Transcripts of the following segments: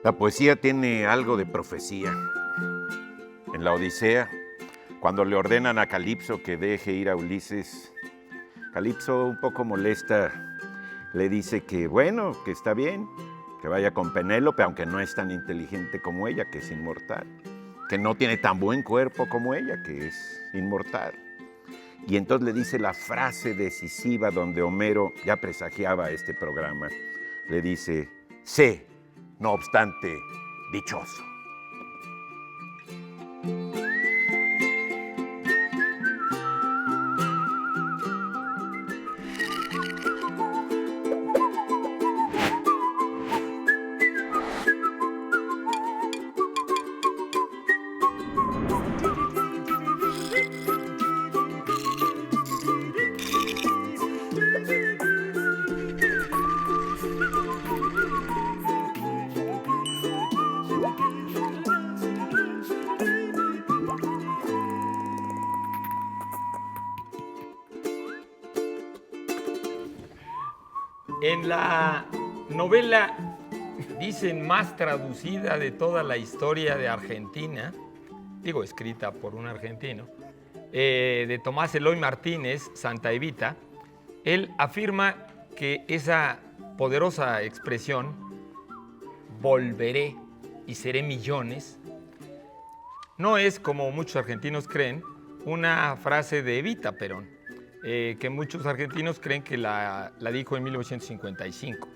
La poesía tiene algo de profecía. En la Odisea, cuando le ordenan a Calipso que deje ir a Ulises, Calipso, un poco molesta, le dice que bueno, que está bien, que vaya con Penélope, aunque no es tan inteligente como ella, que es inmortal, que no tiene tan buen cuerpo como ella, que es inmortal. Y entonces le dice la frase decisiva donde Homero ya presagiaba este programa. Le dice, sé, no obstante, dichoso. En la novela, dicen, más traducida de toda la historia de Argentina, digo, escrita por un argentino, de Tomás Eloy Martínez, Santa Evita, él afirma que esa poderosa expresión, volveré y seré millones, no es, como muchos argentinos creen, una frase de Evita Perón, que muchos argentinos creen que la dijo en 1955.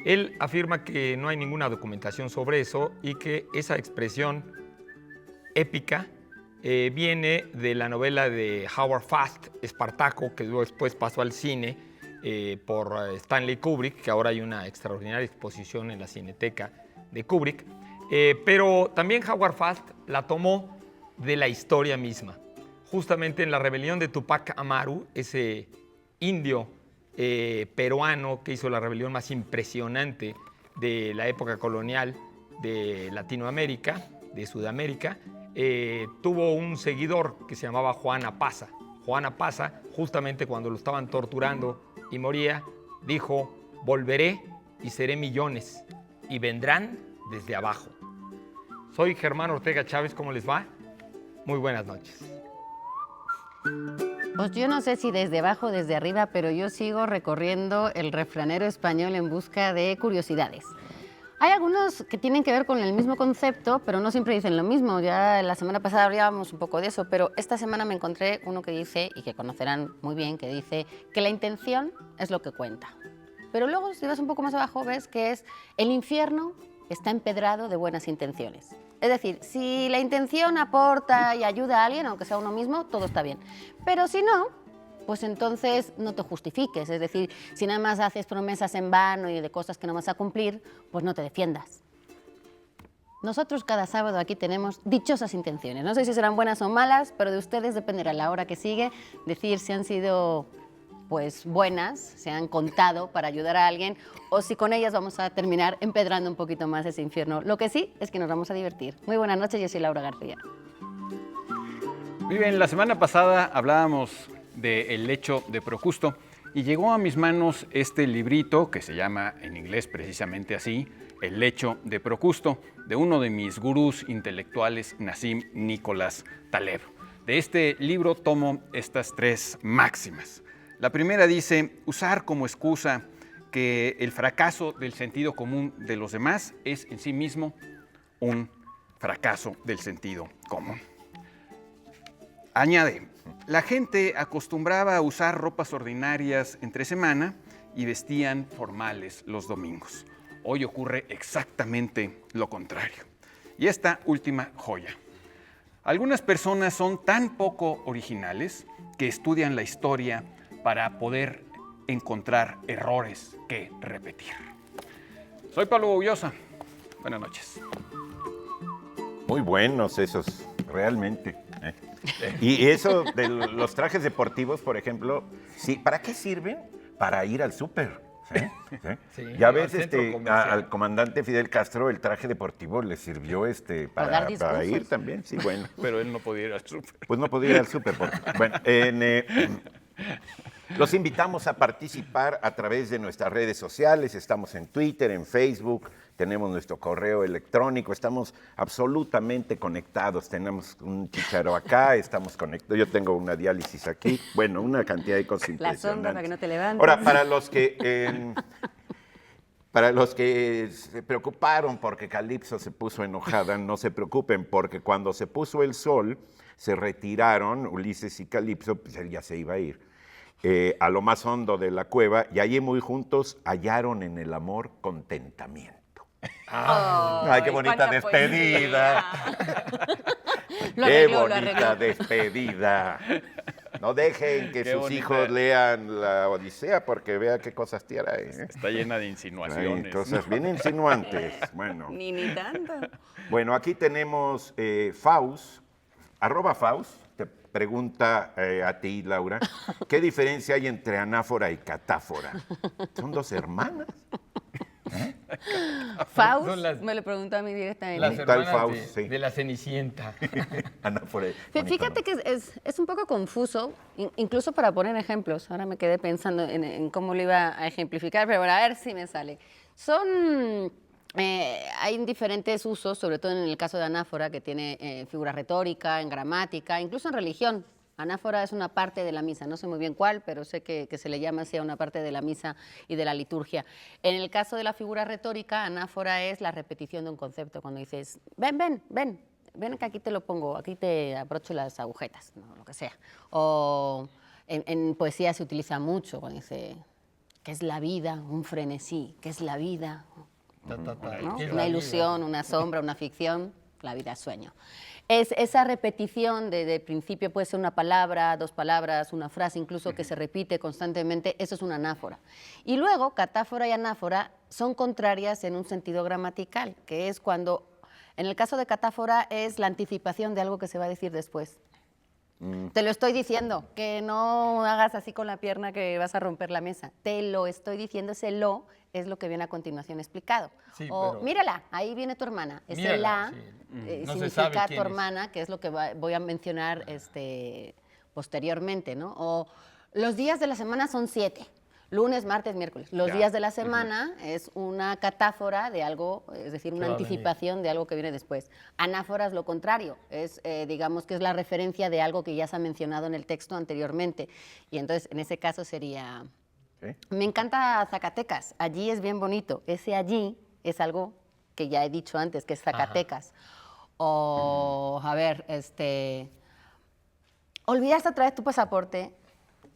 Él afirma que no hay ninguna documentación sobre eso y que esa expresión épica viene de la novela de Howard Fast, Espartaco, que después pasó al cine por Stanley Kubrick, que ahora hay una extraordinaria exposición en la Cineteca de Kubrick. Pero también Howard Fast la tomó de la historia misma. Justamente en la rebelión de Tupac Amaru, ese indio peruano que hizo la rebelión más impresionante de la época colonial de Latinoamérica, de Sudamérica, tuvo un seguidor que se llamaba Juan Apaza. Juan Apaza, justamente cuando lo estaban torturando y moría, dijo, volveré y seré millones, y vendrán desde abajo. Soy Germán Ortega Chávez, ¿cómo les va? Muy buenas noches. Pues yo no sé si desde abajo o desde arriba, pero yo sigo recorriendo el refranero español en busca de curiosidades. Hay algunos que tienen que ver con el mismo concepto, pero no siempre dicen lo mismo. Ya la semana pasada hablábamos un poco de eso, pero esta semana me encontré uno que dice, y que conocerán muy bien, que dice que la intención es lo que cuenta. Pero luego, si vas un poco más abajo, ves que es el infierno está empedrado de buenas intenciones. Es decir, si la intención aporta y ayuda a alguien, aunque sea uno mismo, todo está bien. Pero si no, pues entonces no te justifiques. Es decir, si nada más haces promesas en vano y de cosas que no vas a cumplir, pues no te defiendas. Nosotros cada sábado aquí tenemos dichosas intenciones. No sé si serán buenas o malas, pero de ustedes dependerá la hora que sigue decir si han sido pues buenas, se han contado para ayudar a alguien, o si con ellas vamos a terminar empedrando un poquito más ese infierno. Lo que sí es que nos vamos a divertir. Muy buenas noches, yo soy Laura García. Muy bien, la semana pasada hablábamos del lecho de Procusto y llegó a mis manos este librito que se llama en inglés precisamente así, El lecho de Procusto, de uno de mis gurús intelectuales, Nassim Nicolás Taleb. De este libro tomo estas tres máximas. La primera dice, usar como excusa que el fracaso del sentido común de los demás es en sí mismo un fracaso del sentido común. Añade, la gente acostumbraba a usar ropas ordinarias entre semana y vestían formales los domingos. Hoy ocurre exactamente lo contrario. Y esta última joya. Algunas personas son tan poco originales que estudian la historia para poder encontrar errores que repetir. Soy Pablo Boullosa. Buenas noches. Muy buenos esos, realmente. Y eso de los trajes deportivos, por ejemplo, sí, ¿para qué sirven? Para ir al súper. ¿Sí? Sí, ya al ves, centro comercial. al comandante Fidel Castro el traje deportivo le sirvió para ir también, sí, bueno. Pero él no podía ir al súper. Pues no podía ir al súper. Bueno, Los invitamos a participar a través de nuestras redes sociales. Estamos en Twitter, en Facebook, tenemos nuestro correo electrónico, estamos absolutamente conectados. Tenemos un chicharo acá, estamos conectados. Yo tengo una diálisis aquí. Bueno, una cantidad de cosas La impresionantes. sombra para que no te levantes. Ahora, para los que se preocuparon porque Calipso se puso enojada, no se preocupen, porque cuando se puso el sol, se retiraron Ulises y Calipso, pues él ya se iba a ir, a lo más hondo de la cueva, y allí muy juntos hallaron en el amor contentamiento. ¡Ay, qué bonita cuánta despedida! Lo ¡Qué arregló, lo bonita arregló. despedida! No dejen que Qué sus bonita. hijos lean la Odisea porque vea qué cosas tiene ahí. Está llena de Hay insinuaciones. cosas bien insinuantes. Bueno, Ni tanto. bueno, aquí tenemos Faust, @Faust, te pregunta a ti, Laura, ¿qué diferencia hay entre anáfora y catáfora? ¿Son dos hermanas? Faust, Son las- me lo preguntó a mí directamente. Las Tal hermanas Faust, sí. de la Cenicienta. Anáfora. Fíjate que es un poco confuso, incluso para poner ejemplos. Ahora me quedé pensando en cómo lo iba a ejemplificar, pero bueno, a ver si me sale. Hay diferentes usos, sobre todo en el caso de anáfora, que tiene figura retórica, en gramática, incluso en religión. Anáfora es una parte de la misa, no sé muy bien cuál, pero sé que se le llama así a una parte de la misa y de la liturgia. En el caso de la figura retórica, anáfora es la repetición de un concepto. Cuando dices, ven que aquí te lo pongo, aquí te abrocho las agujetas, ¿no? Lo que sea. O en poesía se utiliza mucho cuando dice, ¿qué es la vida? Un frenesí, ¿qué es la vida? Ta, ta, ta. ¿No? ¿Qué es la Una vida? ilusión, una sombra, una ficción, la vida es sueño. Es esa repetición de principio, puede ser una palabra, dos palabras, una frase incluso que se repite constantemente, eso es una anáfora. Y luego, catáfora y anáfora son contrarias en un sentido gramatical, que es cuando, en el caso de catáfora, es la anticipación de algo que se va a decir después. Te lo estoy diciendo, que no hagas así con la pierna que vas a romper la mesa. Te lo estoy diciendo, ese lo es lo que viene a continuación explicado. Sí, o pero- mírala, ahí viene tu hermana. Ese Mírala, la sí. No se significa sabe tu quién es. hermana, que es lo que voy a mencionar posteriormente, ¿no? O los días de la semana son 7. Lunes, martes, miércoles. Los Ya. días de la semana es una catáfora de algo, es decir, una Que va a venir. anticipación de algo que viene después. Anáfora es lo contrario, es, digamos que es la referencia de algo que ya se ha mencionado en el texto anteriormente. Y entonces, en ese caso sería... ¿Sí? Me encanta Zacatecas, allí es bien bonito. Ese allí es algo que ya he dicho antes, que es Zacatecas. O, a ver, olvidaste otra vez tu pasaporte,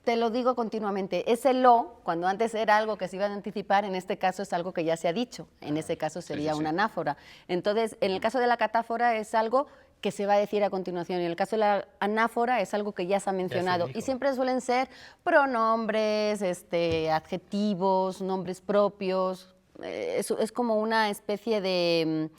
te lo digo continuamente. Ese lo, cuando antes era algo que se iba a anticipar, en este caso es algo que ya se ha dicho. En ese caso sería una anáfora. Entonces, en el caso de la catáfora es algo que se va a decir a continuación. Y en el caso de la anáfora es algo que ya se ha mencionado. dijo. Y siempre suelen ser pronombres, adjetivos, nombres propios. Es como una especie de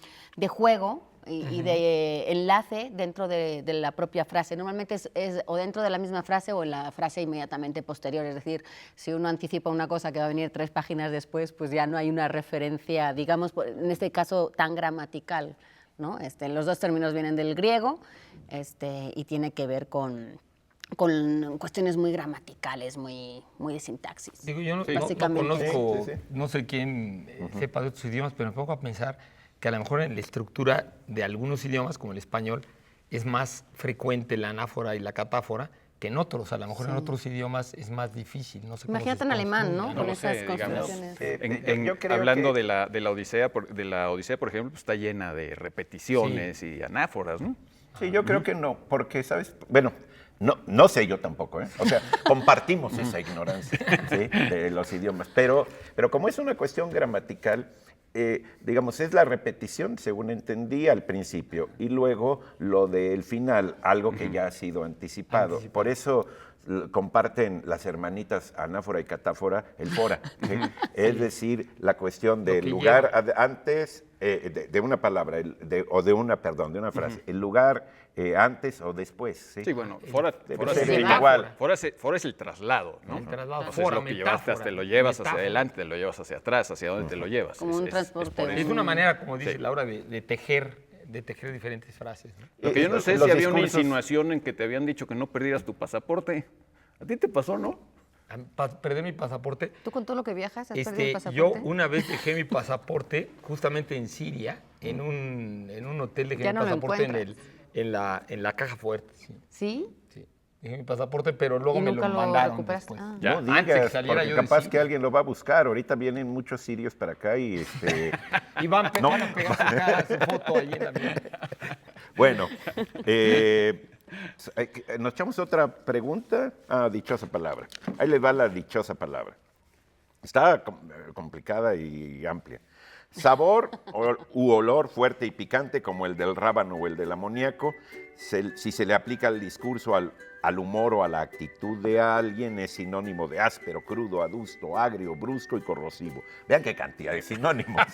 juego y de enlace dentro de la propia frase. Normalmente es o dentro de la misma frase o en la frase inmediatamente posterior. Es decir, si uno anticipa una cosa que va a venir 3 páginas después, pues ya no hay una referencia, digamos, en este caso tan gramatical, ¿no? Los dos términos vienen del griego y tiene que ver con cuestiones muy gramaticales, muy de sintaxis. Digo, yo no básicamente. conozco, Sí, sí, sí. no sé quién sepa de otros idiomas, pero me pongo a pensar que a lo mejor en la estructura de algunos idiomas, como el español, es más frecuente la anáfora y la catáfora que en otros. A lo mejor en otros idiomas es más difícil. No sé cómo Imagínate se en alemán, ¿no? construya, No Con lo esas sé, digamos. construcciones. Yo creo Hablando que- de la Odisea, por ejemplo, pues está llena de repeticiones y anáforas, ¿no? Sí, yo creo que no, porque, ¿sabes? Bueno, no sé yo tampoco, ¿eh? O sea, compartimos esa ignorancia, ¿sí? De los idiomas, pero como es una cuestión gramatical, digamos, es la repetición, según entendí al principio, y luego lo del final, algo que ya ha sido anticipado. Por eso comparten las hermanitas anáfora y catáfora el fora, ¿sí? Es decir, la cuestión Lo del que lugar lleva. antes de una palabra, de una frase, el lugar antes o después, ¿sí? Sí, bueno, fora Debe ser significa- igual. Fora es el traslado, ¿no? El traslado, O sea, es fora, lo que llevaste, metáfora, te lo llevas hacia metáfora. adelante, te lo llevas hacia atrás, hacia dónde te lo llevas. Como un transporte, por eso. Es una manera, como dice Sí. Laura, de tejer diferentes frases, ¿no? Lo que yo no sé Los si había una discursos- insinuación en que te habían dicho que no perdieras tu pasaporte. ¿A ti te pasó, no? Perder mi pasaporte. ¿Tú con todo lo que viajas has perdido el Yo pasaporte? una vez dejé mi pasaporte justamente en Siria, en un hotel dejé Ya mi no lo pasaporte encuentras. en la caja fuerte. Sí, ¿Sí? sí. Dejé mi pasaporte, pero luego ¿Y me nunca lo lo mandaron recuperaste? después. Ah. Ya, No antes de que digas, saliera porque yo de capaz Siria. que alguien lo va a buscar. Ahorita vienen muchos sirios para acá y Y van, No. van a pegar su cara, su foto ahí en la mía. Bueno, ¿nos echamos otra pregunta? Ah, dichosa palabra. Ahí les va la dichosa palabra. Está complicada y amplia. Sabor u olor fuerte y picante como el del rábano o el del amoníaco, si se le aplica al discurso, al humor o a la actitud de alguien, es sinónimo de áspero, crudo, adusto, agrio, brusco y corrosivo. Vean qué cantidad de sinónimos.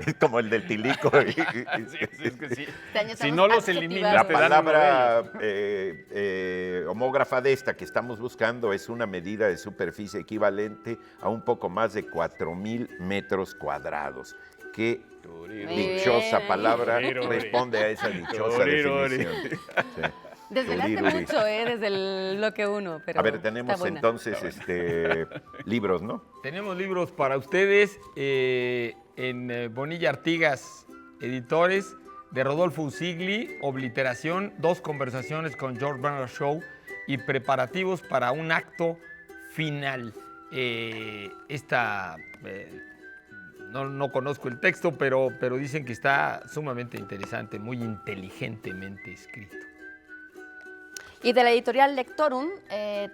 Es como el del tilico. Sí, es que sí. Este año Si estamos no los eliminas, La te dan uno de palabra ellos. homógrafa de esta que estamos buscando es una medida de superficie equivalente a un poco más de 4,000 metros cuadrados. Qué dichosa bien. palabra Turiruri. responde a esa dichosa Turiruri. definición. Sí. Desvelaste Turiruri. mucho, desde el bloque 1. A ver, tenemos entonces libros, ¿no? Tenemos libros para ustedes en Bonilla Artigas Editores, de Rodolfo Usigli, Obliteración, 2 conversaciones con George Bernard Shaw y preparativos para un acto final. No conozco el texto, pero dicen que está sumamente interesante, muy inteligentemente escrito. Y de la editorial Lectorum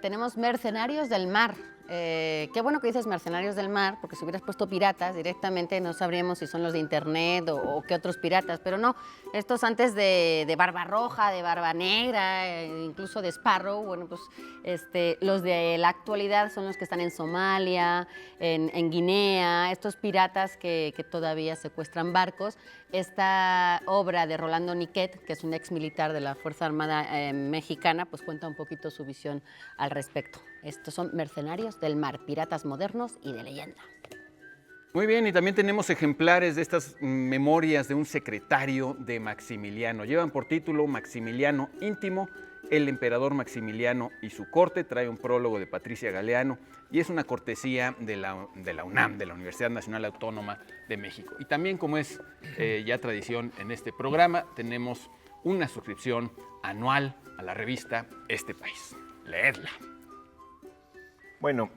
tenemos Mercenarios del Mar. Qué bueno que dices Mercenarios del Mar, porque si hubieras puesto piratas directamente no sabríamos si son los de internet o qué otros piratas, pero no, estos antes de Barbarroja, de Barba Negra, incluso de Sparrow, bueno, pues los de la actualidad son los que están en Somalia, en Guinea, estos piratas que todavía secuestran barcos. Esta obra de Rolando Niquet, que es un ex militar de la Fuerza Armada mexicana, pues cuenta un poquito su visión al respecto. Estos son Mercenarios del Mar, piratas modernos y de leyenda. Muy bien, y también tenemos ejemplares de estas memorias de un secretario de Maximiliano. Llevan por título Maximiliano Íntimo, el emperador Maximiliano y su corte. Trae un prólogo de Patricia Galeano y es una cortesía de la UNAM, de la Universidad Nacional Autónoma de México. Y también, como es ya tradición en este programa, tenemos una suscripción anual a la revista Este País. Leedla. Bueno,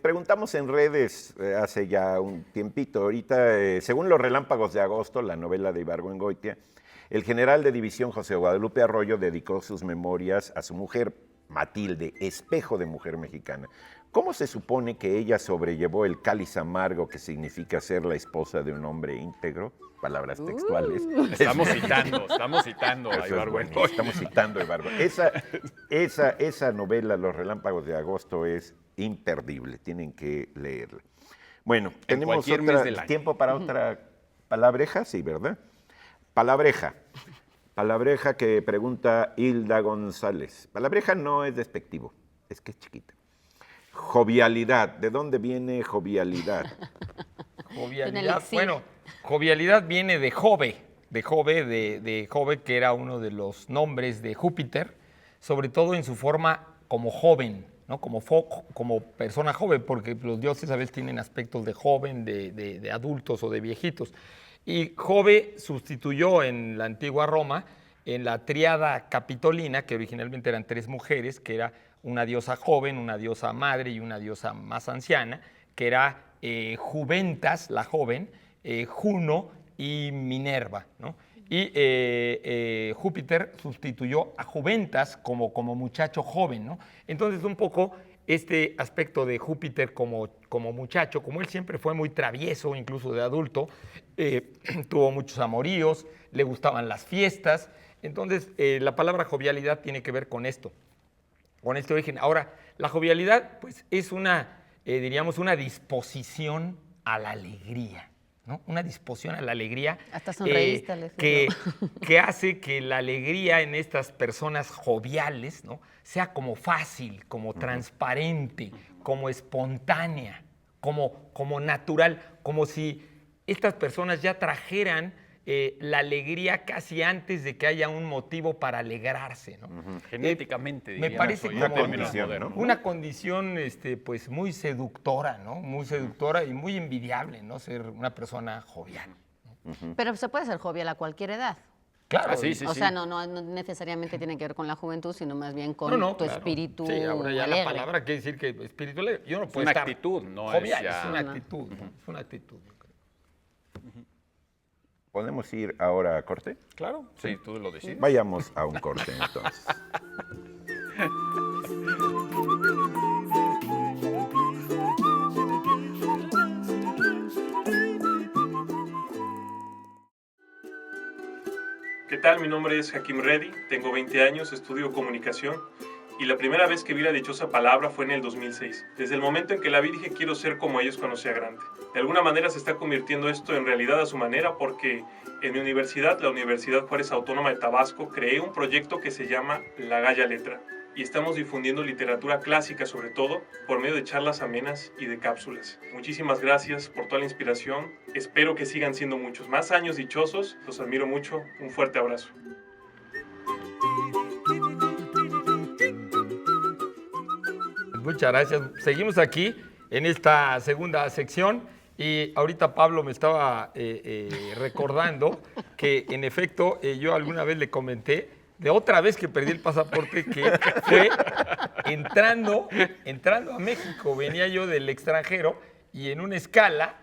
preguntamos en redes hace ya un tiempito. Ahorita, según los relámpagos de agosto, la novela de Ibargüengoitia, el general de división José Guadalupe Arroyo dedicó sus memorias a su mujer, Matilde, espejo de mujer mexicana. ¿Cómo se supone que ella sobrellevó el cáliz amargo que significa ser la esposa de un hombre íntegro? Palabras textuales. Estamos citando a Eso es Ibargüengoitia. buenísimo, estamos citando a Ibargüengoitia. Esa novela, Los relámpagos de agosto, es imperdible. Tienen que leerla. Bueno, tenemos cualquier mes del año. tiempo para otra palabreja, sí, ¿verdad? Palabreja. Palabreja que pregunta Hilda González. Palabreja no es despectivo, es que es chiquita. Jovialidad. ¿De dónde viene jovialidad? Jovialidad, bueno, jovialidad viene de Jove, de Jove, que era uno de los nombres de Júpiter, sobre todo en su forma como joven, ¿no? Como persona joven, porque los dioses a veces tienen aspectos de joven, de adultos o de viejitos. Y Jove sustituyó en la antigua Roma, en la tríada capitolina, que originalmente eran 3 mujeres, que era una diosa joven, una diosa madre y una diosa más anciana, que era Juventas, la joven, Juno y Minerva, ¿no? Y Júpiter sustituyó a Juventas como muchacho joven, ¿no? Entonces, un poco este aspecto de Júpiter como muchacho, como él siempre fue muy travieso, incluso de adulto, tuvo muchos amoríos, le gustaban las fiestas. Entonces, la palabra jovialidad tiene que ver con esto, con este origen. Ahora, la jovialidad, pues, es diríamos, una disposición a la alegría, ¿no? Una disposición a la alegría. Hasta sonreíste al que decirlo. hace que la alegría en estas personas joviales, ¿no? Sea como fácil, como transparente, como espontánea, como natural, como si estas personas ya trajeran la alegría casi antes de que haya un motivo para alegrarse, ¿no? Genéticamente, Me diríamos parece hoy, como en términos condición, modernos. ¿no? una condición pues muy seductora, ¿no? Muy seductora y muy envidiable, ¿no? Ser una persona jovial. Pero se puede ser jovial a cualquier edad. Claro. Ah, sí, sí, O sí. sea, no necesariamente tiene que ver con la juventud, sino más bien con tu claro. espíritu Sí, ahora ya alegre. la palabra quiere decir que espíritu alegre. Yo no puedo una estar actitud, no es jovial, ya- es una No. actitud, ¿no? Es una actitud, yo creo. ¿Podemos ir ahora a corte? Claro, sí, tú lo decides. Vayamos a un corte entonces. ¿Qué tal? Mi nombre es Hakim Reddy, tengo 20 años, estudio comunicación y la primera vez que vi la dichosa palabra fue en el 2006. Desde el momento en que la vi dije quiero ser como ellos cuando sea grande. De alguna manera se está convirtiendo esto en realidad a su manera porque en mi universidad, la Universidad Juárez Autónoma de Tabasco, creé un proyecto que se llama La Galla Letra y estamos difundiendo literatura clásica sobre todo por medio de charlas amenas y de cápsulas. Muchísimas gracias por toda la inspiración, espero que sigan siendo muchos más años dichosos, los admiro mucho, un fuerte abrazo. Muchas gracias. Seguimos aquí en esta segunda sección y ahorita Pablo me estaba recordando que en efecto yo alguna vez le comenté de otra vez que perdí el pasaporte que fue entrando a México. Venía yo del extranjero y en una escala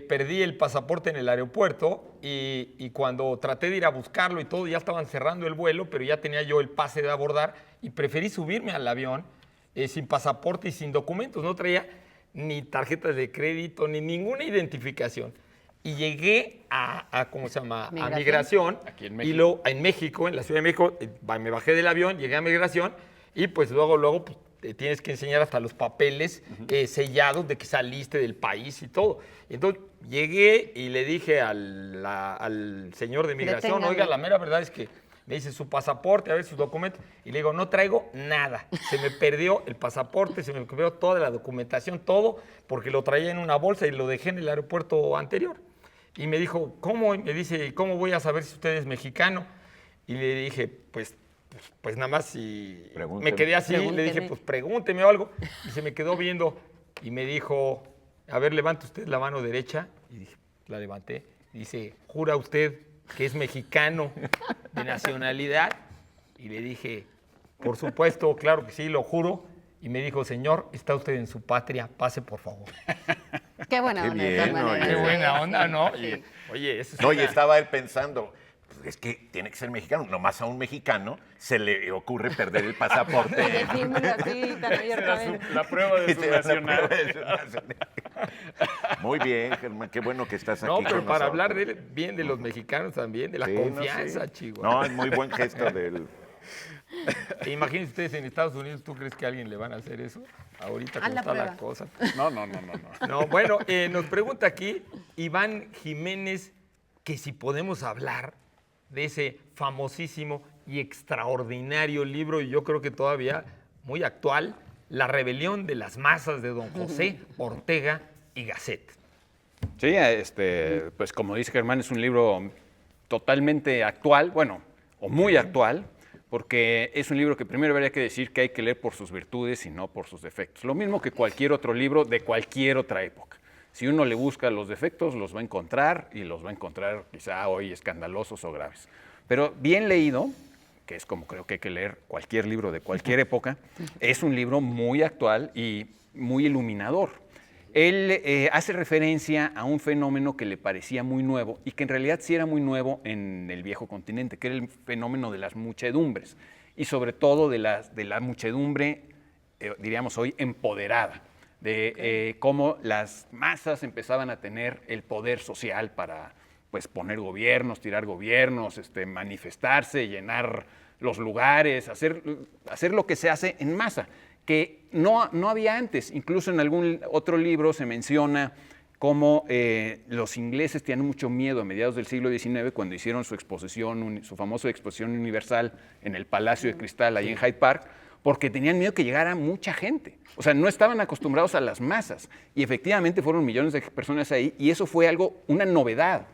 perdí el pasaporte en el aeropuerto y cuando traté de ir a buscarlo y todo, ya estaban cerrando el vuelo, pero ya tenía yo el pase de abordar y preferí subirme al avión sin pasaporte y sin documentos. No traía ni tarjetas de crédito ni ninguna identificación. Y llegué a ¿cómo se llama? ¿Migración? A migración. Aquí en Y México. luego en México, en la Ciudad de México, me bajé del avión, llegué a migración y pues luego pues, te tienes que enseñar hasta los papeles sellados de que saliste del país y todo. Entonces llegué y le dije al señor de migración, Deténgame. oiga, la mera verdad es que me dice su pasaporte, a ver sus documentos. Y le digo, no traigo nada. Se me perdió el pasaporte, se me perdió toda la documentación, todo, porque lo traía en una bolsa y lo dejé en el aeropuerto anterior. Y me dijo, ¿cómo? Y me dice, ¿cómo voy a saber si usted es mexicano? Y le dije, pues nada más si... Pregúnteme. Me quedé así, le dije, Pregúnteme. pues pregúnteme o algo. Y se me quedó viendo y me dijo, a ver, levante usted la mano derecha. Y dije, la levanté. Y dice, ¿jura usted que es mexicano de nacionalidad? Y le dije, por supuesto, claro que sí, lo juro. Y me dijo, señor, está usted en su patria, pase por favor. Qué buena Qué onda, de todas bien, maneras. oye. Qué buena onda, ¿no? Sí. Oye, eso es No, y una- estaba él pensando, pues, es que tiene que ser mexicano. Nomás a un mexicano se le ocurre perder el pasaporte. Decímelo así, tan abiertamente. La prueba de Y su te dan la nacional. prueba de su nacionalidad. Muy bien, Germán, qué bueno que estás aquí No, con pero para nosotros. hablar bien de los mexicanos también, de la Sí, no, confianza, sí. chico. No, es muy buen gesto del... Imagínense ustedes en Estados Unidos, ¿tú crees que a alguien le van a hacer eso? Ahorita Haz cómo la está la prueba. cosa. No. No, bueno, nos pregunta aquí Iván Jiménez que si podemos hablar de ese famosísimo y extraordinario libro, y yo creo que todavía muy actual, La rebelión de las masas de don José Ortega y Gasset. Sí, pues como dice Germán, es un libro totalmente actual, bueno, o muy actual, porque es un libro que primero habría que decir que hay que leer por sus virtudes y no por sus defectos. Lo mismo que cualquier otro libro de cualquier otra época. Si uno le busca los defectos, los va a encontrar y los va a encontrar quizá hoy escandalosos o graves. Pero bien leído, que es como creo que hay que leer cualquier libro de cualquier época, es un libro muy actual y muy iluminador. Él hace referencia a un fenómeno que le parecía muy nuevo y que en realidad sí era muy nuevo en el viejo continente, que era el fenómeno de las muchedumbres y sobre todo de la muchedumbre, diríamos hoy, empoderada, de cómo las masas empezaban a tener el poder social para pues, poner gobiernos, tirar gobiernos, manifestarse, llenar los lugares, hacer lo que se hace en masa, que no había antes. Incluso en algún otro libro se menciona cómo los ingleses tenían mucho miedo a mediados del siglo XIX cuando hicieron su exposición, su famosa exposición universal en el Palacio de Cristal, ahí en Hyde Park, porque tenían miedo que llegara mucha gente. O sea, no estaban acostumbrados a las masas. Y efectivamente fueron millones de personas ahí y eso fue una novedad.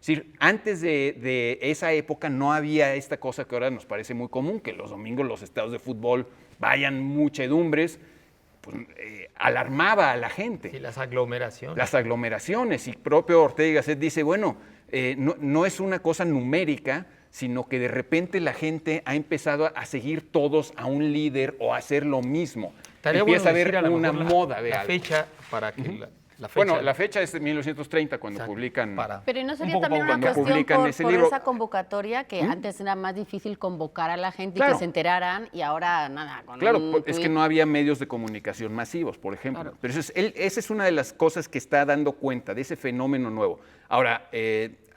Es decir, antes de esa época no había esta cosa que ahora nos parece muy común, que los domingos los estadios de fútbol vayan muchedumbres, pues, alarmaba a la gente. Sí, las aglomeraciones. Las aglomeraciones, y propio Ortega y Gasset dice, bueno, no es una cosa numérica, sino que de repente la gente ha empezado a seguir todos a un líder o a hacer lo mismo. Estaría Empieza bueno a haber una moda de la algo. fecha para que la fecha. Bueno, la fecha es de 1930, cuando Exacto, publican... Pero ¿no un sería poco también una cuando cuestión publican ese por libro. esa convocatoria que antes era más difícil convocar a la gente y Claro. que se enteraran y ahora nada? Con Claro, un es que tuit. no había medios de comunicación masivos, por ejemplo. Claro. Pero esa es una de las cosas que está dando cuenta de ese fenómeno nuevo. Ahora,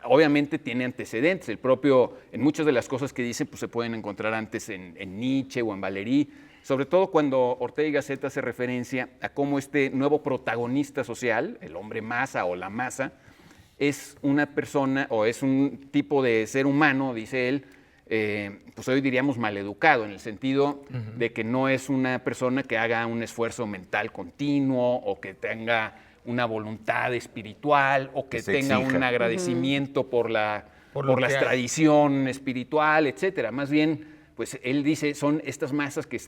obviamente tiene antecedentes. En muchas de las cosas que dicen, pues se pueden encontrar antes en Nietzsche o en Valéry. Sobre todo cuando Ortega y Gasset hace referencia a cómo este nuevo protagonista social, el hombre masa o la masa, es una persona o es un tipo de ser humano, dice él, pues hoy diríamos maleducado, en el sentido de que no es una persona que haga un esfuerzo mental continuo o que tenga una voluntad espiritual o que Que se tenga exija. un agradecimiento por la Por lo que hay. tradición espiritual, etcétera. Más bien, pues él dice, son estas masas que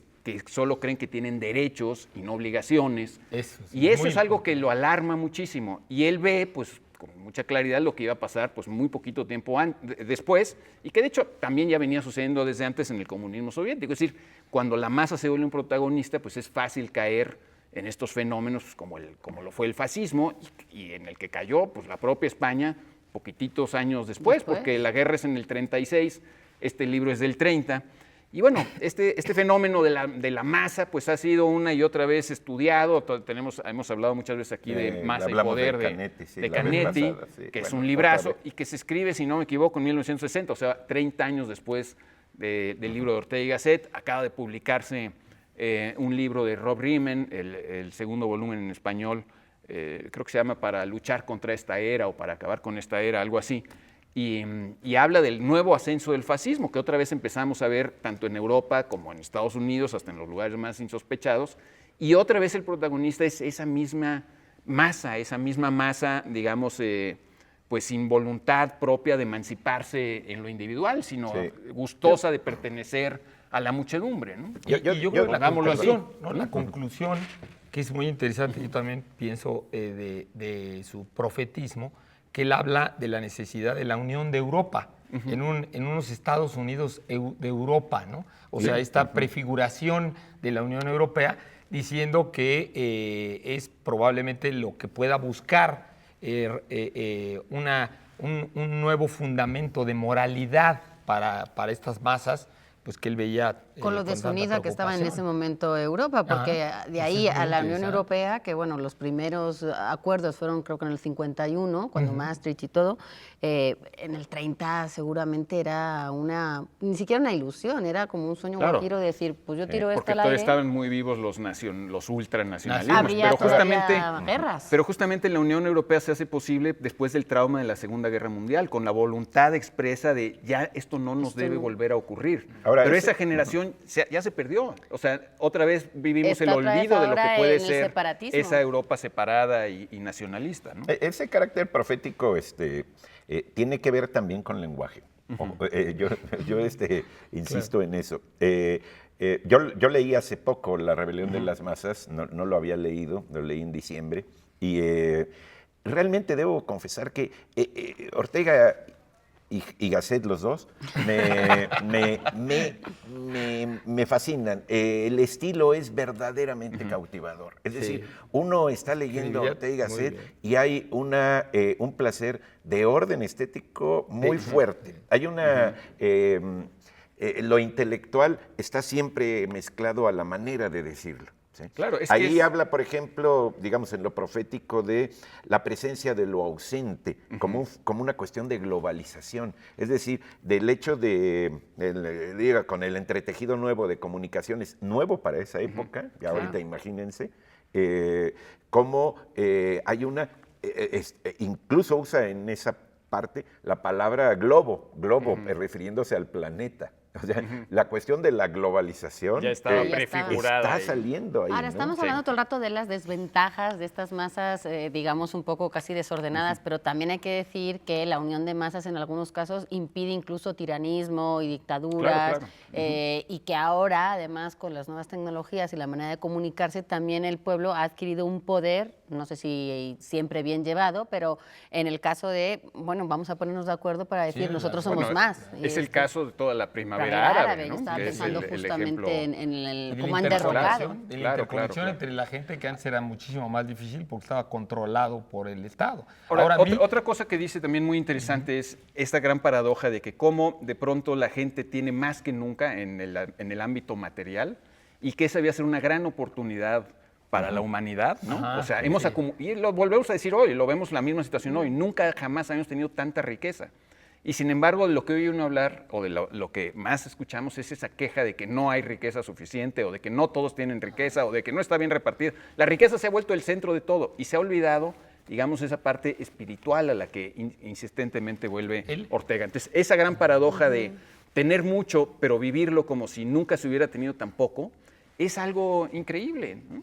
solo creen que tienen derechos y no obligaciones. Eso es Y eso muy es algo que lo alarma muchísimo. Y él ve, pues, con mucha claridad lo que iba a pasar, pues, muy poquito tiempo después, y que de hecho también ya venía sucediendo desde antes en el comunismo soviético. Es decir, cuando la masa se vuelve un protagonista, pues es fácil caer en estos fenómenos pues, como lo fue el fascismo y en el que cayó pues, la propia España poquititos años después, porque la guerra es en el 36, este libro es del 30. Y bueno, este fenómeno de la masa pues ha sido una y otra vez estudiado. Hemos hablado muchas veces aquí de Masa y hablamos Poder de Canetti, sí, de la vez Canetti, pasada, sí. que es Bueno, un librazo otra vez. y que se escribe, si no me equivoco, en 1960, o sea, 30 años después del libro de Ortega y Gasset. Acaba de publicarse un libro de Rob Riemann, el segundo volumen en español, creo que se llama Para luchar contra esta era o para acabar con esta era, algo así. Y habla del nuevo ascenso del fascismo, que otra vez empezamos a ver tanto en Europa como en Estados Unidos, hasta en los lugares más insospechados. Y otra vez el protagonista es esa misma masa, digamos, pues sin voluntad propia de emanciparse en lo individual, sino Sí. gustosa de pertenecer a la muchedumbre, ¿no? Y yo creo que la hagámoslo así. conclusión, ¿no? La conclusión, que es muy interesante, yo también pienso de su profetismo, que él habla de la necesidad de la unión de Europa, en unos Estados Unidos de Europa, ¿no? O sea, esta prefiguración de la Unión Europea, diciendo que es probablemente lo que pueda buscar un nuevo fundamento de moralidad para estas masas, pues que él veía Con lo tanta desunida que estaba en ese preocupación. momento Europa, porque de ahí eso es a muy la Unión interesante. Europea, que bueno, los primeros acuerdos fueron creo que en el 51, cuando Maastricht y todo, en el 30 seguramente era ni siquiera una ilusión, era como un sueño Claro. guajiro de decir, pues yo tiro esto Porque al todavía aire. estaban muy vivos los ultranacionalismos. Había Pero justamente, todavía guerras. pero justamente la Unión Europea se hace posible después del trauma de la Segunda Guerra Mundial, con la voluntad expresa de ya esto no nos debe volver a ocurrir. Ahora, pero ese- esa generación ya se perdió. O sea, otra vez vivimos Está el otra vez olvido de lo que ahora puede en el ser separatismo. esa Europa separada y nacionalista, ¿no? Ese carácter profético tiene que ver también con lenguaje. Yo insisto en eso. Yo leí hace poco La rebelión de las masas, no lo había leído, lo leí en diciembre, y realmente debo confesar que Ortega y Gasset, los dos, me fascinan. El estilo es verdaderamente cautivador. Es decir, uno está leyendo a Sí, Ortega y muy Gasset bien. y hay un placer de orden estético muy fuerte. Hay lo intelectual está siempre mezclado a la manera de decirlo. ¿sí? Claro, es que Ahí es- habla, por ejemplo, digamos, en lo profético de la presencia de lo ausente, como una cuestión de globalización. Es decir, del hecho con el entretejido nuevo de comunicaciones, nuevo para esa época, y ahorita imagínense, cómo hay incluso usa en esa parte la palabra globo, refiriéndose al planeta. O sea, la cuestión de la globalización Ya estaba ya estaba. prefigurada. está ahí. saliendo ahí, Ahora, ¿no? estamos hablando todo el rato de las desventajas de estas masas, digamos, un poco casi desordenadas, pero también hay que decir que la unión de masas en algunos casos impide incluso tiranismo y dictaduras, Claro. y que ahora, además, con las nuevas tecnologías y la manera de comunicarse, también el pueblo ha adquirido un poder, no sé si siempre bien llevado, pero en el caso de, bueno, vamos a ponernos de acuerdo para decir, nosotros somos Bueno, más. Es el caso de toda la primavera Primavera árabe, yo ¿no? estaba Que es pensando el justamente ejemplo. en Y de cómo la han derrocado. interconexión, de la Claro, interconexión claro. entre la gente, que antes era muchísimo más difícil porque estaba controlado por el Estado. Ahora, a mí- otra cosa que dice también muy interesante es esta gran paradoja de que cómo de pronto la gente tiene más que nunca en el ámbito material y que esa debía ser una gran oportunidad para la humanidad, ¿no? Ajá, O sea, sí, hemos sí. y lo volvemos a decir hoy, lo vemos la misma situación hoy, nunca jamás habíamos tenido tanta riqueza. Y sin embargo, lo que hoy uno hablar, o de lo que más escuchamos, es esa queja de que no hay riqueza suficiente, o de que no todos tienen riqueza, o de que no está bien repartida. La riqueza se ha vuelto el centro de todo y se ha olvidado, digamos, esa parte espiritual a la que insistentemente vuelve Ortega. Entonces, esa gran paradoja de tener mucho, pero vivirlo como si nunca se hubiera tenido tan poco, es algo increíble, ¿no?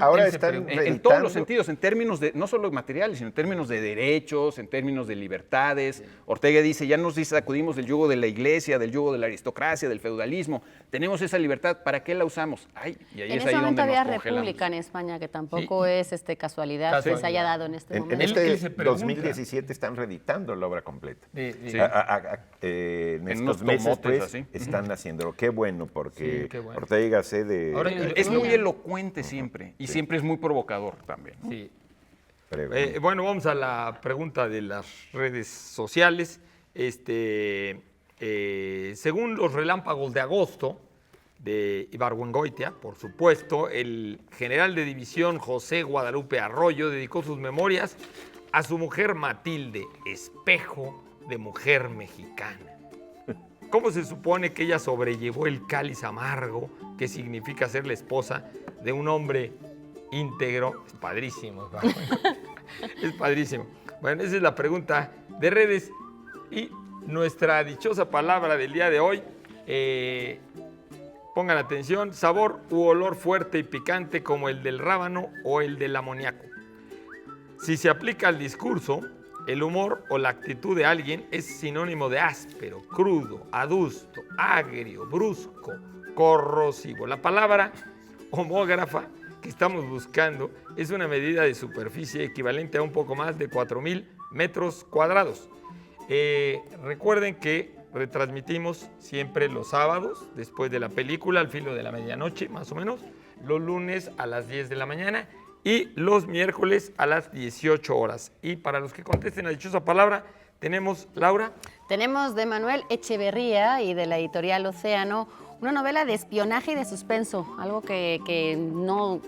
Ahora él se están pregunta- En todos los reeditando- sentidos, en términos de, no solo materiales, sino en términos de derechos, en términos de libertades. Ortega dice, ya nos sacudimos del yugo de la iglesia, del yugo de la aristocracia, del feudalismo. Tenemos esa libertad, ¿para qué la usamos? Ay, y ahí En es ese ahí momento donde había nos congelamos. república en España, que tampoco es casualidad que se haya dado en este En momento. este Él se pregunta. 2017 están reeditando la obra completa. de- Sí. En En estos unos meses tomotes pues, así. están haciéndolo. Qué bueno, porque Sí, qué bueno. Ortega y Gasset de... Ahora, Es muy elocuente siempre, y siempre es muy provocador también. ¿no? Sí. Pregunta. Bueno, vamos a la pregunta de las redes sociales. Según los relámpagos de agosto de Ibargüengoitia, por supuesto, el general de división José Guadalupe Arroyo dedicó sus memorias a su mujer Matilde, espejo de mujer mexicana. ¿Cómo se supone que ella sobrellevó el cáliz amargo que significa ser la esposa de un hombre íntegro? Es padrísimo. Es padrísimo. Bueno, esa es la pregunta de redes. Y nuestra dichosa palabra del día de hoy, pongan atención, sabor u olor fuerte y picante como el del rábano o el del amoníaco. Si se aplica al discurso, el humor o la actitud de alguien es sinónimo de áspero, crudo, adusto, agrio, brusco, corrosivo. La palabra homógrafa que estamos buscando es una medida de superficie equivalente a un poco más de 4,000 metros cuadrados. Recuerden que retransmitimos siempre los sábados, después de la película, al filo de la medianoche, más o menos, los lunes a las 10 de la mañana y los miércoles a las 18 horas. Y para los que contesten la dichosa palabra, tenemos, Laura. Tenemos de Manuel Echeverría y de la editorial Océano una novela de espionaje y de suspenso, algo que no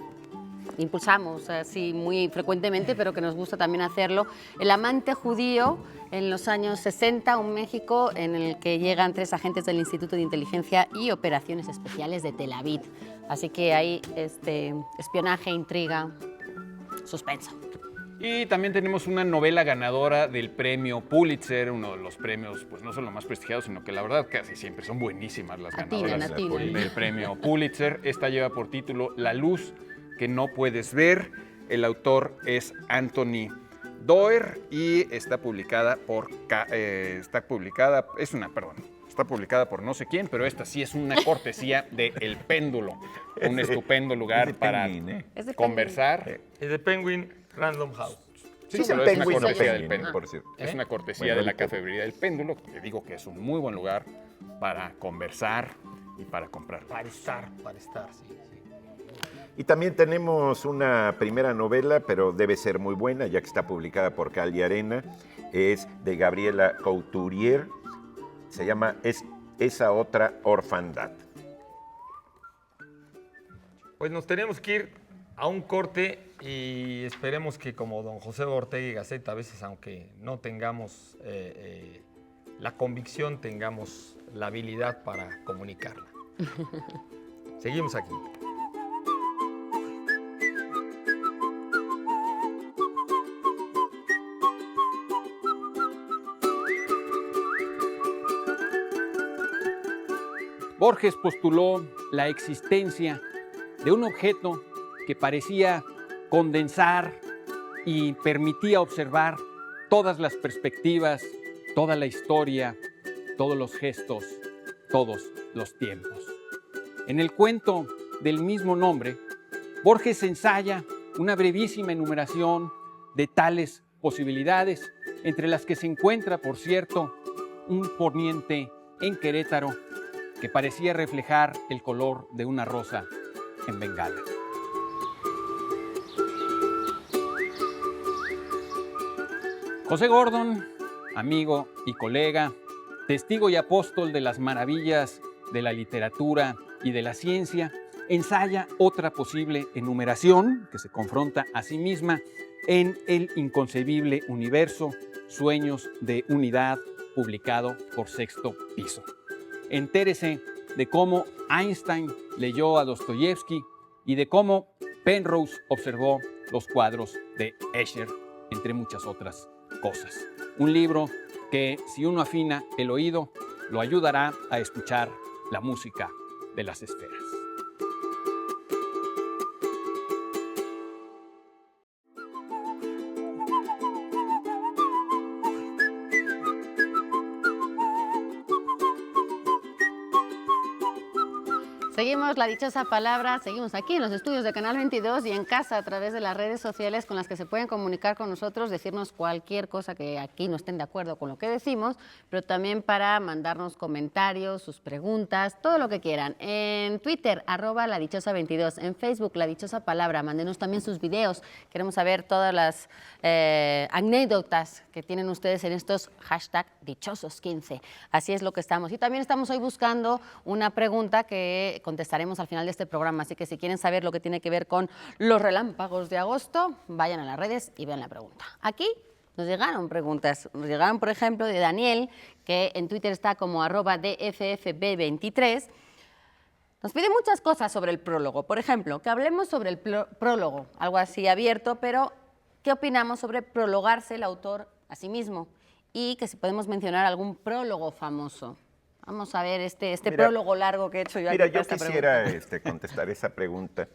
impulsamos así muy frecuentemente, pero que nos gusta también hacerlo. El amante judío en los años 60, un México en el que llegan 3 agentes del Instituto de Inteligencia y Operaciones Especiales de Tel Aviv. Así que hay espionaje, intriga, suspenso. Y también tenemos una novela ganadora del premio Pulitzer, uno de los premios, pues no son los más prestigiados, sino que la verdad casi siempre son buenísimas las Atinan, ganadoras atinan. del premio Pulitzer. Esta lleva por título La luz que no puedes ver. El autor es Anthony Doerr y está publicada por está publicada por no sé quién, pero esta sí es una cortesía de El Péndulo, un estupendo lugar es de para Penguin, ¿eh? Es de conversar. Es de Penguin Random House. Sí, es el pero es una Penguin de cortesía del Penguin, Péndulo. por cierto. Es una cortesía Bueno, de la ahorita- Cafetería del Péndulo, que digo que es un muy buen lugar para conversar y para comprar. Para estar, sí, sí. Y también tenemos una primera novela, pero debe ser muy buena, ya que está publicada por Cal y Arena. Es de Gabriela Couturier. Se llama Esa otra orfandad. Pues nos tenemos que ir a un corte y esperemos que como don José Ortega y Gasset, a veces aunque no tengamos la convicción, tengamos la habilidad para comunicarla. Seguimos aquí. Borges postuló la existencia de un objeto que parecía condensar y permitía observar todas las perspectivas, toda la historia, todos los gestos, todos los tiempos. En el cuento del mismo nombre, Borges ensaya una brevísima enumeración de tales posibilidades, entre las que se encuentra, por cierto, un poniente en Querétaro que parecía reflejar el color de una rosa en Bengala. José Gordon, amigo y colega, testigo y apóstol de las maravillas de la literatura y de la ciencia, ensaya otra posible enumeración que se confronta a sí misma en El inconcebible universo, Sueños de unidad, publicado por Sexto Piso. Entérese de cómo Einstein leyó a Dostoyevsky y de cómo Penrose observó los cuadros de Escher, entre muchas otras cosas. Un libro que, si uno afina el oído, lo ayudará a escuchar la música de las esferas. Seguimos La Dichosa Palabra, seguimos aquí en los estudios de Canal 22 y en casa a través de las redes sociales con las que se pueden comunicar con nosotros, decirnos cualquier cosa que aquí no estén de acuerdo con lo que decimos, pero también para mandarnos comentarios, sus preguntas, todo lo que quieran. En Twitter, @ladichosa22, en Facebook, La Dichosa Palabra, mándenos también sus videos, queremos saber todas las anécdotas que tienen ustedes en estos hashtag dichosos15. Así es lo que estamos. Y también estamos hoy buscando una pregunta que contestaremos al final de este programa, así que si quieren saber lo que tiene que ver con los relámpagos de agosto, vayan a las redes y vean la pregunta. Aquí nos llegaron preguntas, nos llegaron por ejemplo de Daniel, que en Twitter está como @dffb23, nos pide muchas cosas sobre el prólogo, por ejemplo, que hablemos sobre el prólogo, algo así abierto, pero ¿qué opinamos sobre prologarse el autor a sí mismo? Y que si podemos mencionar algún prólogo famoso. Vamos a ver este prólogo largo que he hecho yo aquí. Mira, yo esta quisiera contestar esa pregunta,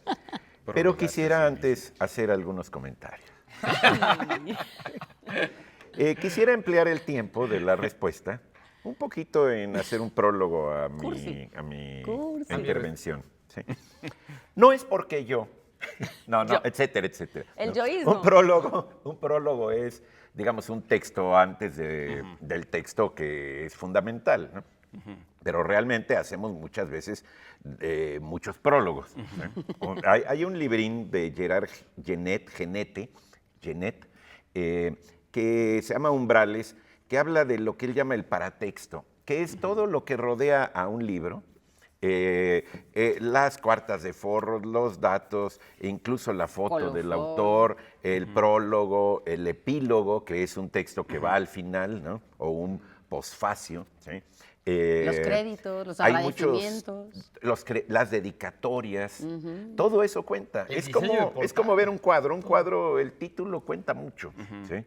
pero quisiera antes hacer algunos comentarios. Quisiera emplear el tiempo de la respuesta un poquito en hacer un prólogo a mi intervención. ¿Sí? No es porque yo, etcétera, etcétera. El No. yoísmo. Un prólogo es, digamos, un texto antes del texto que es fundamental, ¿no? Pero realmente hacemos muchas veces muchos prólogos. Hay un librín de Gerard Genet, que se llama Umbrales, que habla de lo que él llama el paratexto, que es todo lo que rodea a un libro, las cuartas de forros, los datos, e incluso la foto del autor, el prólogo, el epílogo, que es un texto que va al final, ¿no? O un posfacio, ¿sí? Los créditos, los agradecimientos. Las dedicatorias, todo eso cuenta. Es como ver un cuadro, el título cuenta mucho. ¿Sí?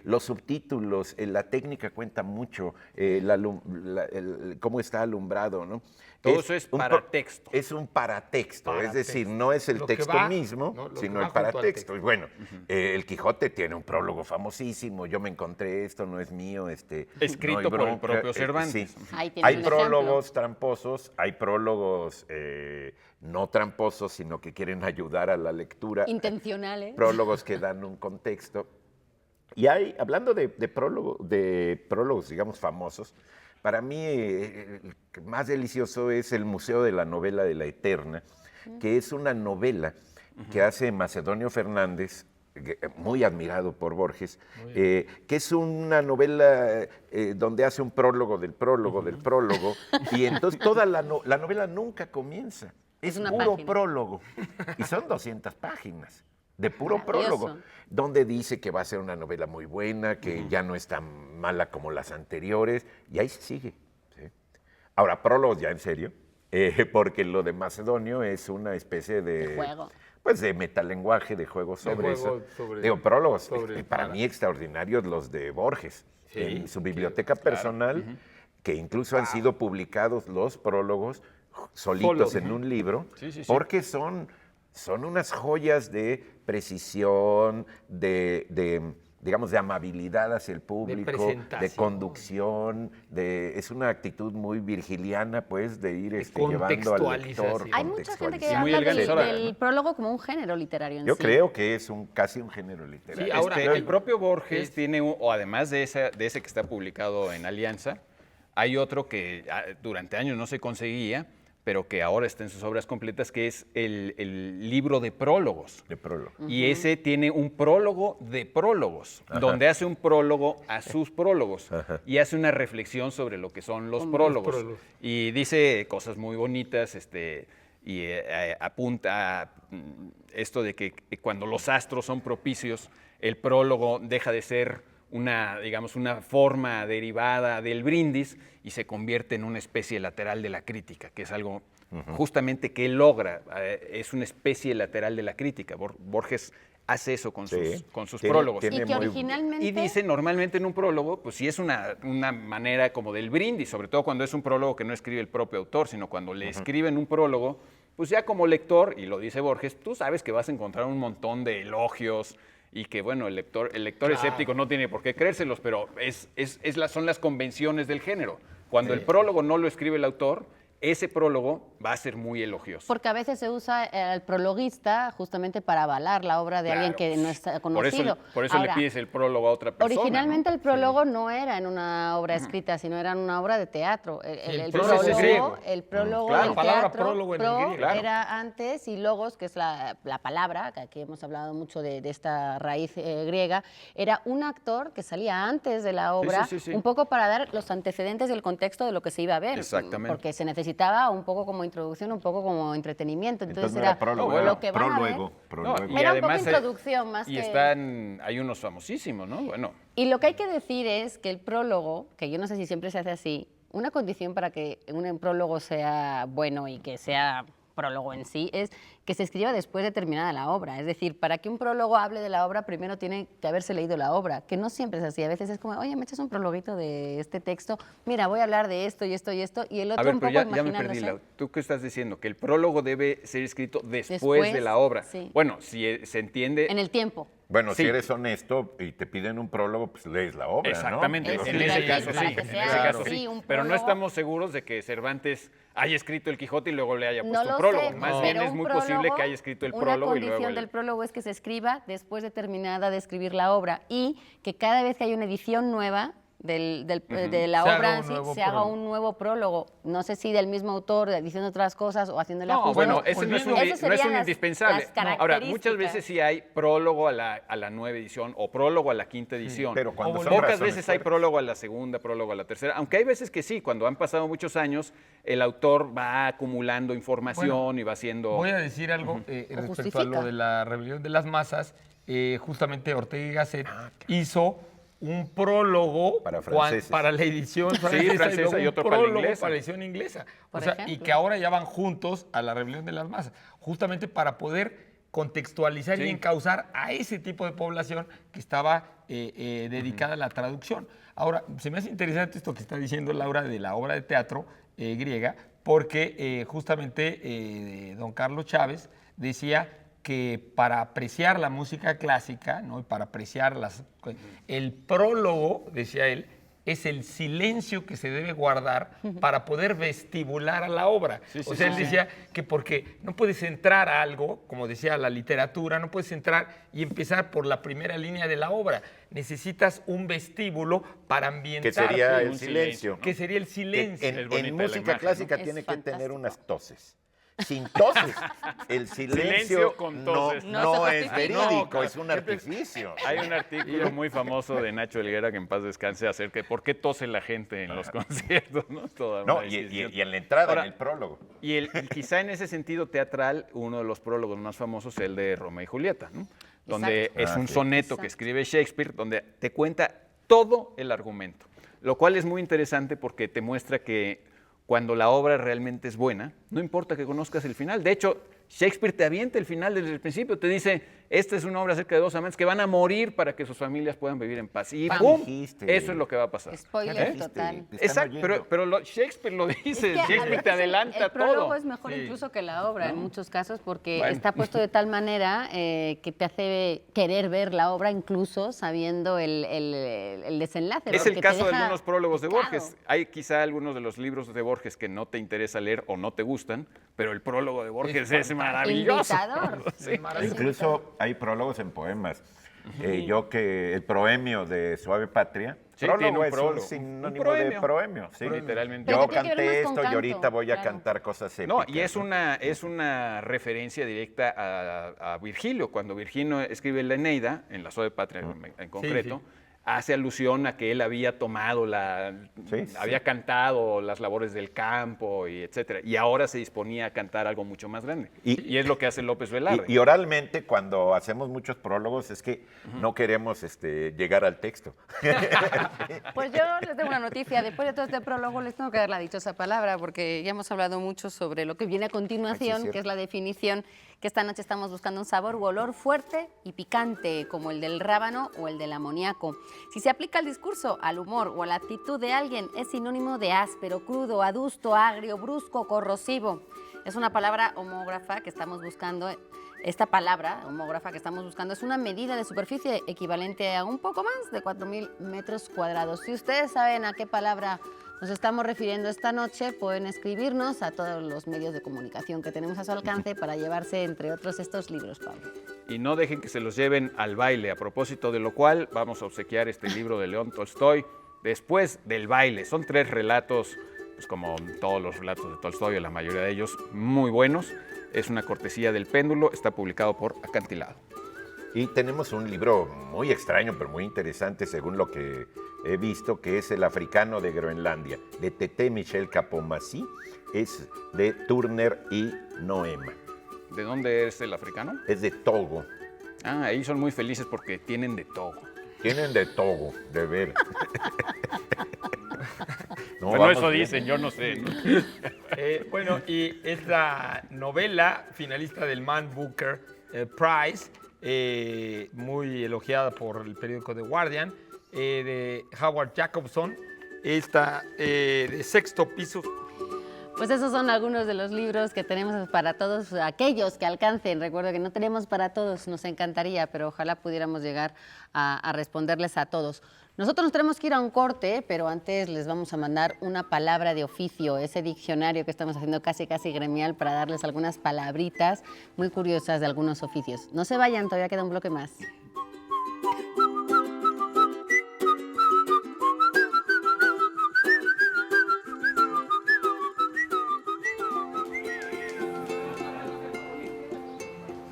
Los subtítulos, la técnica cuenta mucho, cómo está alumbrado, ¿no? Todo eso es paratexto. Es un paratexto, es decir, no es el texto mismo, sino el paratexto. Y bueno, el Quijote tiene un prólogo famosísimo, yo me encontré esto, no es mío. Escrito por el propio Cervantes. Sí. Hay prólogos tramposos, hay prólogos no tramposos, sino que quieren ayudar a la lectura. Intencionales. Prólogos que dan un contexto. Y hablando de prólogos, digamos, famosos, para mí el más delicioso es el Museo de la Novela de la Eterna, que es una novela que hace Macedonio Fernández, muy admirado por Borges, que es una novela donde hace un prólogo del prólogo del prólogo, y entonces toda la novela nunca comienza, es puro prólogo, y son 200 páginas. De puro prólogo, donde dice que va a ser una novela muy buena, que ya no es tan mala como las anteriores, y ahí se sigue. ¿Sí? Ahora, prólogos ya en serio, porque lo de Macedonio es una especie de juego. Pues de metalenguaje, de juego sobre eso. Digo, prólogos, para mí extraordinarios los de Borges. Sí, en su biblioteca personal que incluso han sido publicados los prólogos solitos en un libro, porque son unas joyas de precisión, digamos, de amabilidad hacia el público, de conducción, es una actitud muy virgiliana, pues, de ir llevando al lector. Hay mucha gente que muy habla elegante. del prólogo como un género literario en Yo sí. creo que es casi un género literario. Sí, ahora, el propio Borges tiene, o además de ese que está publicado en Alianza, hay otro que durante años no se conseguía, pero que ahora está en sus obras completas, que es el libro de prólogos. De prólogo. Y ese tiene un prólogo de prólogos, donde hace un prólogo a sus prólogos y hace una reflexión sobre lo que son los prólogos. Y dice cosas muy bonitas, y apunta a esto de que cuando los astros son propicios, el prólogo deja de ser digamos, una forma derivada del brindis y se convierte en una especie lateral de la crítica, que es algo justamente que él logra, es una especie lateral de la crítica. Borges hace eso con sus prólogos. Y que originalmente... Y dice, normalmente en un prólogo, pues sí es una manera como del brindis, sobre todo cuando es un prólogo que no escribe el propio autor, sino cuando le escriben un prólogo, pues ya como lector, y lo dice Borges, tú sabes que vas a encontrar un montón de elogios, y que, bueno, el lector escéptico no tiene por qué creérselos, pero son las convenciones del género. Cuando el prólogo no lo escribe el autor, ese prólogo va a ser muy elogioso. Porque a veces se usa el prologuista justamente para avalar la obra de alguien que no está conocido. Por eso Ahora, le pides el prólogo a otra persona. Originalmente el prólogo no era en una obra escrita, sino era en una obra de teatro. El prólogo es griego. El prólogo Claro, del la palabra teatro, prólogo en el griego. Claro. era antes, y logos, que es la palabra, que aquí hemos hablado mucho de esta raíz griega, era un actor que salía antes de la obra, un poco para dar los antecedentes y el contexto de lo que se iba a ver. Exactamente. Porque se necesitaba un poco como introducción, un poco como entretenimiento. Entonces no era prólogo, lo que van a ver. prólogo. Y Era un poco además, introducción más y que... hay unos famosísimos, ¿no? Bueno. Y lo que hay que decir es que el prólogo, que yo no sé si siempre se hace así, una condición para que un prólogo sea bueno y que sea prólogo en sí es que se escriba después de terminada la obra. Es decir, para que un prólogo hable de la obra, primero tiene que haberse leído la obra, que no siempre es así. A veces es como, oye, me echas un prologuito de este texto, mira, voy a hablar de esto y esto y esto, y el otro un poco ya me imaginándose. perdí. ¿Tú qué estás diciendo? Que el prólogo debe ser escrito después de la obra. Sí. Bueno, si se entiende... En el tiempo. Bueno, Sí. si eres honesto y te piden un prólogo, pues lees la obra, Exactamente, ¿no? Eso en iba a ese decir, caso para sí. que En sea ese caso así, sí. un Pero no prólogo. estamos seguros de que Cervantes haya escrito el Quijote y luego le haya No puesto lo un prólogo. sé, Más bien pero es un muy posible prólogo, que haya escrito el una prólogo y luego condición del prólogo es que se escriba después de terminada de escribir la obra y que cada vez que hay una edición nueva de la Se haga obra un en sí, nuevo se haga prólogo. un nuevo prólogo. No sé si del mismo autor, diciendo otras cosas o haciéndole No, ajustes. bueno, ese no es un, Esas no es serían un las- indispensable. las Ahora, muchas características. veces sí hay prólogo a la nueva edición o prólogo a la quinta edición. pero cuando son Pocas razones veces hay fuertes. prólogo a la segunda, prólogo a la tercera. Aunque hay veces que sí, cuando han pasado muchos años, el autor va acumulando información y va haciendo... Voy a decir algo respecto a justifica. lo de la rebelión de las masas. Justamente Ortega y Gasset hizo un prólogo Para franceses. para la edición francesa, francesa luego y un otro para la prólogo inglesa. para la edición inglesa. O Por sea, y ejemplo. que ahora ya van juntos a la rebelión de las masas, justamente para poder contextualizar y encauzar a ese tipo de población que estaba dedicada a la traducción. Ahora, se me hace interesante esto que está diciendo Laura de la obra de teatro griega, porque justamente don Carlos Chávez decía que para apreciar la música clásica, ¿no? Y para apreciar el prólogo, decía él, es el silencio que se debe guardar para poder vestibular a la obra. O sea, él decía que porque no puedes entrar a algo, como decía la literatura, no puedes entrar y empezar por la primera línea de la obra. Necesitas un vestíbulo para ambientarte. Que sería el un silencio. Que sería el Que silencio. Es en bonita la música imagen, clásica ¿no? tiene Es que tener fantástico. unas toses. Sin toses, el Silencio silencio con no, toses. no es justifica. verídico, No, es un artificio. Hay un artículo muy famoso de Nacho Helguera, que en paz descanse, acerca de por qué tose la gente en los conciertos, ¿no? Toda No, una y decisión. en la entrada, Ahora, en el prólogo. Y quizá en ese sentido teatral, uno de los prólogos más famosos es el de Romeo y Julieta, ¿no? Donde Exacto. es un sí. soneto que Exacto. escribe Shakespeare, donde te cuenta todo el argumento, lo cual es muy interesante porque te muestra que cuando la obra realmente es buena, no importa que conozcas el final. De hecho, Shakespeare te avienta el final desde el principio, te dice, esta es una obra acerca de dos amantes que van a morir para que sus familias puedan vivir en paz. Y ¡pum! Dijiste. Eso es lo que va a pasar. Spoiler ¿Eh? total. Te están Exacto, oyendo. pero Shakespeare lo dice, Es que a Shakespeare veces te adelanta el prólogo todo. es mejor incluso que la obra en muchos casos porque Bueno. está puesto de tal manera que te hace querer ver la obra incluso sabiendo el desenlace. Es el porque te caso de deja algunos prólogos de picado. Borges. Hay quizá algunos de los libros de Borges que no te interesa leer o no te gustan, pero el prólogo de Borges es maravilloso. Invitador. Sí. Incluso hay prólogos en poemas. Yo que el proemio de Suave Patria, Sí, prólogo tiene un es prólogo. un sinónimo Un proemio. de proemio. Sí. Literalmente. Pero Yo que tiene que ver canté más con esto y ahorita canto, voy a claro. cantar cosas épicas. No, y es una referencia directa a Virgilio. Cuando Virgilio escribe la Eneida, en la Suave Patria en concreto, sí. hace alusión a que él había tomado había cantado las labores del campo y etcétera. Y ahora se disponía a cantar algo mucho más grande. Y es lo que hace López Velarde. Y oralmente, cuando hacemos muchos prólogos, es que no queremos llegar al texto. Pues yo les tengo una noticia. Después de todo este prólogo les tengo que dar la dichosa palabra porque ya hemos hablado mucho sobre lo que viene a continuación, cierto. que es la definición que esta noche estamos buscando un sabor u olor fuerte y picante, como el del rábano o el del amoníaco. Si se aplica al discurso, al humor o a la actitud de alguien, es sinónimo de áspero, crudo, adusto, agrio, brusco, corrosivo. Es una palabra homógrafa que estamos buscando. Esta palabra homógrafa que estamos buscando es una medida de superficie equivalente a un poco más de 4.000 metros cuadrados. Si ustedes saben a qué palabra nos estamos refiriendo esta noche, pueden escribirnos a todos los medios de comunicación que tenemos a su alcance para llevarse, entre otros, estos libros, Pablo. Y no dejen que se los lleven al baile, a propósito de lo cual vamos a obsequiar este libro de León Tolstoy después del baile. Son 3 relatos, pues como todos los relatos de Tolstoy, la mayoría de ellos muy buenos. Es una cortesía del Péndulo, está publicado por Acantilado. Y tenemos un libro muy extraño, pero muy interesante, según lo que he visto, que es El africano de Groenlandia, de Tété Michel Capomassi. Es de Turner y Noema. ¿De dónde es el africano? Es de Togo. Ah, ahí son muy felices porque tienen de todo. Tienen de Togo, de ver. No, Bueno, vamos eso bien. dicen, yo no sé. ¿no? Bueno, y esta novela finalista del Man Booker Prize, muy elogiada por el periódico The Guardian, de Howard Jacobson, esta de Sexto Piso. Pues esos son algunos de los libros que tenemos para todos aquellos que alcancen. Recuerdo que no tenemos para todos, nos encantaría, pero ojalá pudiéramos llegar a responderles a todos. Nosotros nos tenemos que ir a un corte, pero antes les vamos a mandar una palabra de oficio, ese diccionario que estamos haciendo casi gremial para darles algunas palabritas muy curiosas de algunos oficios. No se vayan, todavía queda un bloque más.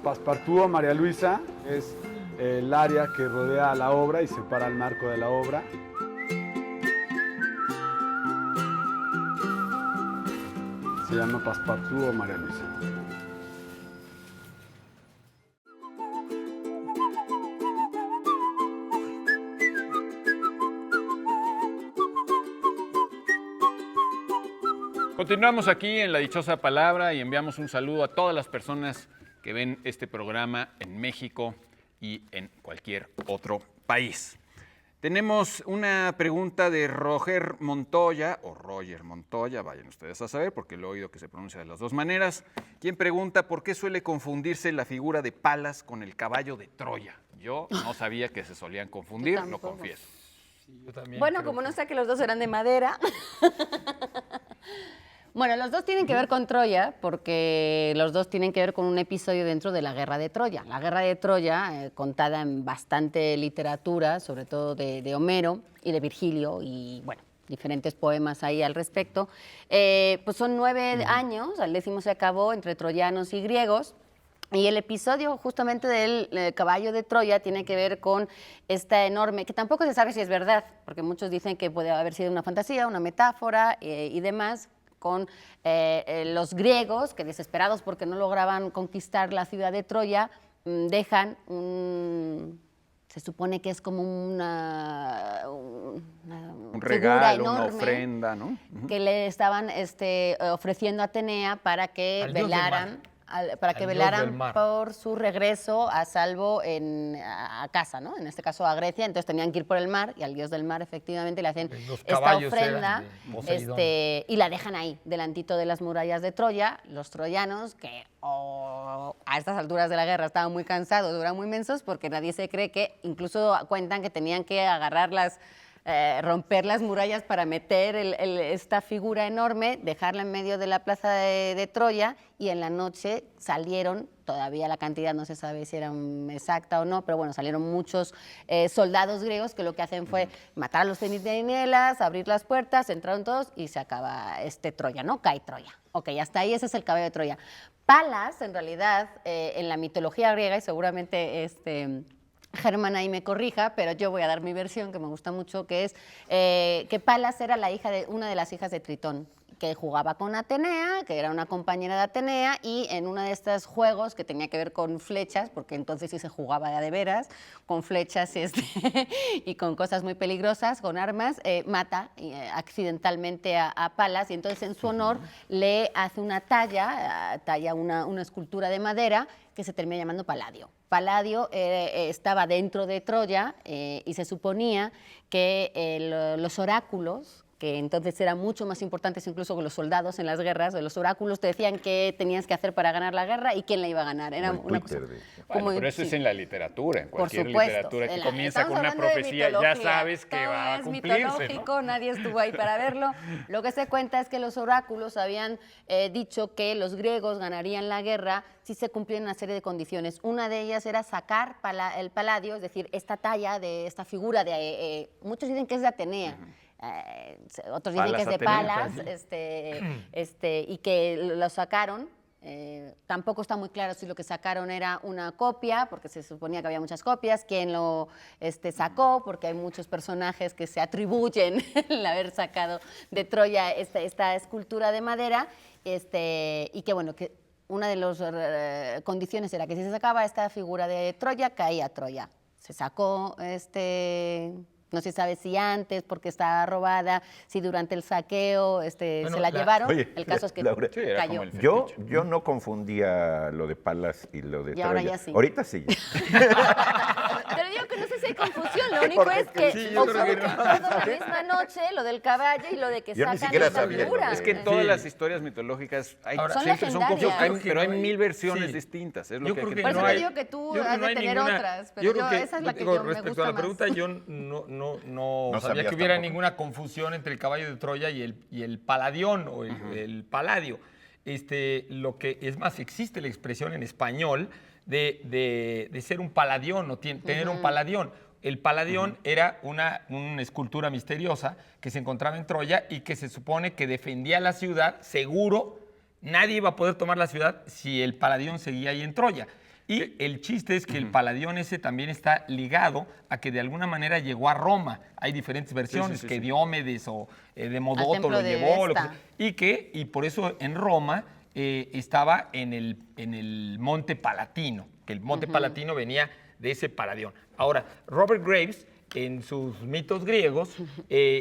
Passepartout, María Luisa, es el área que rodea a la obra y separa el marco de la obra. Se llama Passepartout o María Luisa. Continuamos aquí en La Dichosa Palabra y enviamos un saludo a todas las personas que ven este programa en México y en cualquier otro país. Tenemos una pregunta de Roger Montoya, o Roger Montoya, vayan ustedes a saber, porque lo he oído que se pronuncia de las dos maneras, quien pregunta por qué suele confundirse la figura de Palas con el caballo de Troya. Yo no sabía que se solían confundir, Yo lo tampoco. confieso. Yo también Bueno, creo como que- no sé que los dos eran de madera. Bueno, los dos tienen que ver con Troya porque los dos tienen que ver con un episodio dentro de la Guerra de Troya. La Guerra de Troya, contada en bastante literatura, sobre todo de Homero y de Virgilio, y bueno, diferentes poemas ahí al respecto, pues son 9 años, al 10º se acabó entre troyanos y griegos. Y el episodio justamente del caballo de Troya tiene que ver con esta enorme, que tampoco se sabe si es verdad, porque muchos dicen que puede haber sido una fantasía, una metáfora y demás, con los griegos que desesperados porque no lograban conquistar la ciudad de Troya, dejan se supone que es como una Un figura regalo, una enorme ofrenda, ¿no? que le estaban ofreciendo a Atenea para que Al dios del velaran mar. para que Al dios del velaran mar. por su regreso a salvo a casa, ¿no? En este caso a Grecia, entonces tenían que ir por el mar y al dios del mar efectivamente le hacen Los esta caballos ofrenda eran de Poseidón. y la dejan ahí, delantito de las murallas de Troya. Los troyanos, que a estas alturas de la guerra estaban muy cansados, eran muy mensos, porque nadie se cree que, incluso cuentan que tenían que romper las murallas para meter esta figura enorme, dejarla en medio de la plaza de Troya, y en la noche salieron, todavía la cantidad no se sabe si era exacta o no, pero bueno, salieron muchos soldados griegos que lo que hacen fue matar a los centinelas, abrir las puertas, entraron todos y se acaba Troya, ¿no? Cae Troya. Ok, hasta ahí ese es el caballo de Troya. Palas, en realidad, en la mitología griega, y seguramente Germán ahí me corrija, pero yo voy a dar mi versión, que me gusta mucho, que es que Palas era la hija de una de las hijas de Tritón, que jugaba con Atenea, que era una compañera de Atenea, y en uno de estos juegos que tenía que ver con flechas, porque entonces sí se jugaba de veras, con flechas y con cosas muy peligrosas, con armas, mata accidentalmente a Palas, y entonces en su honor le hace una talla una escultura de madera que se termina llamando Palladio. Palladio estaba dentro de Troya y se suponía que los oráculos, que entonces eran mucho más importantes incluso que los soldados en las guerras, los oráculos te decían qué tenías que hacer para ganar la guerra y quién la iba a ganar. Era Como en una Twitter, cosa. de hecho. Bueno, pero eso es en la literatura, en Por cualquier supuesto. literatura que comienza Estamos con una hablando de profecía, ya mitología. sabes que Todo va a es cumplirse, ¿no? mitológico, nadie estuvo ahí para verlo. Lo que se cuenta es que los oráculos habían dicho que los griegos ganarían la guerra si se cumplían una serie de condiciones. Una de ellas era sacar el Palladio, es decir, esta talla de esta figura de muchos dicen que es de Atenea. Otros dicen que es de Palas, y que lo sacaron. Tampoco está muy claro si lo que sacaron era una copia, porque se suponía que había muchas copias, quién lo sacó, porque hay muchos personajes que se atribuyen el haber sacado de Troya esta escultura de madera, y que bueno, que una de las condiciones era que si se sacaba esta figura de Troya, caía Troya. Se sacó no se sabe si antes, porque estaba robada, si durante el saqueo se la llevaron. Oye, el caso es que Laura, Sí, era cayó. como el Yo fetiche. no confundía lo de Palas y lo de Y Troya. ahora ya sí. Ahorita sí. Pero digo que no sé si hay confusión, lo único Porque es que sí, yo creo que ocurre todo la misma noche, lo del caballo y lo de que Yo ni sacan siquiera esta sabía lo figura. de- Es que en todas las historias mitológicas Ahora, siempre son legendarias. confusiones, pero hay no hay- mil versiones sí. distintas. Es lo Yo que hay creo que Por eso no te hay- digo que tú yo creo has que no de hay tener ninguna- otras, pero yo creo que, esa es la que digo, yo me respecto gusta a la más. pregunta, yo no sabía sabías que hubiera tampoco. ninguna confusión entre el caballo de Troya y el Paladión o el Palladio. Lo que es más, existe la expresión en español de ser un paladión o tener un paladión. El Paladión era una escultura misteriosa que se encontraba en Troya y que se supone que defendía la ciudad. Seguro, nadie iba a poder tomar la ciudad si el Paladión seguía ahí en Troya. Y el chiste es que el Paladión ese también está ligado a que de alguna manera llegó a Roma. Hay diferentes versiones, que Diomedes o Demodoto templo lo de llevó. Vesta. Y por eso en Roma estaba en el Monte Palatino, que el Monte Palatino venía de ese Paladión. Ahora, Robert Graves, en sus mitos griegos,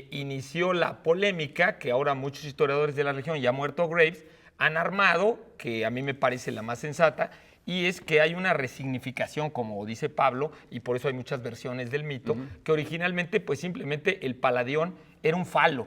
inició la polémica que ahora muchos historiadores de la región, ya muerto Graves, han armado, que a mí me parece la más sensata, y es que hay una resignificación, como dice Pablo, y por eso hay muchas versiones del mito, que originalmente, pues simplemente el Paladión era un falo,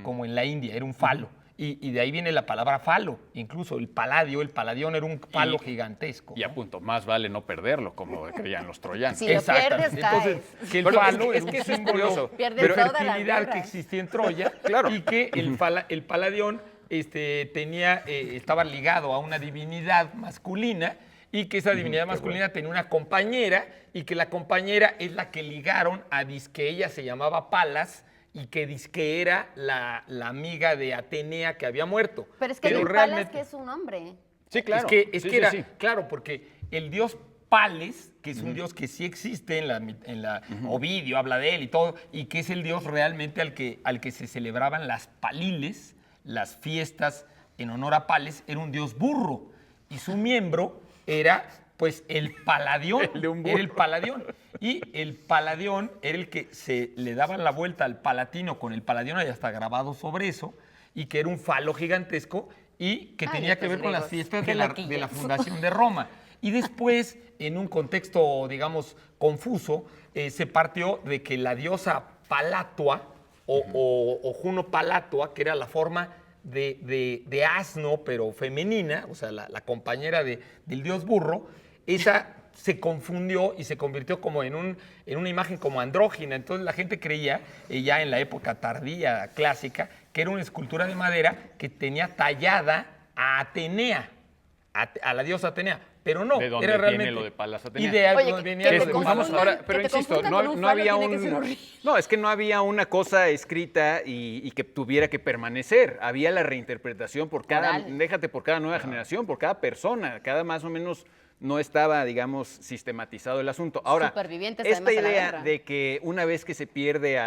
como en la India, era un falo. Y de ahí viene la palabra falo. Incluso el Paladión era un falo gigantesco. Y a punto, más vale no perderlo, como creían los troyanos. Si lo pierdes, Entonces, caes. que el Bueno, falo es era que un eso es símbolo curioso. Pierdes de todas las fertilidad que guerras. existía en Troya. Claro. Y que el Paladión estaba ligado a una divinidad masculina y que esa divinidad masculina tenía una compañera y que la compañera es la que ligaron a que ella se llamaba Palas y que dizque era la amiga de Atenea que había muerto. Pero es que hay Palas que es un hombre. Sí, claro. Es Sí, que sí, era, sí. claro, porque el dios Pales, que es un dios que sí existe en la Ovidio, habla de él y todo, y que es el dios realmente al que se celebraban las paliles, las fiestas en honor a Pales, era un dios burro. Y su miembro era, pues, el Paladión. El de un Era el burro. Paladión. Y el Paladión era el que se le daban la vuelta al Palatino con el Paladión, ahí está grabado sobre eso, y que era un falo gigantesco y que Ah, tenía ya que los ver con las griegos. fiestas Qué de la loquillos. fundación de Roma. Y después, en un contexto, digamos, confuso, se partió de que la diosa Palatua o Juno Palatua, que era la forma de asno, pero femenina, o sea, la compañera del dios burro, esa se confundió y se convirtió como en una imagen como andrógina. Entonces la gente creía, ya en la época tardía, clásica, que era una escultura de madera que tenía tallada a Atenea, a la diosa Atenea. Pero no, ¿De dónde era viene realmente lo de Palas Atenea? ideal, Oye, donde que venía te lo de confundan- Palas ahora, que pero te insisto, confundan con un no falo había tiene que ser horrible. no, es que no había una cosa escrita y que tuviera que permanecer. Había la reinterpretación por cada, Oral. déjate, por cada nueva generación, por cada persona, cada más o menos no estaba, digamos, sistematizado el asunto. Ahora, Supervivientes, esta además, a la idea guerra. de que una vez que se pierde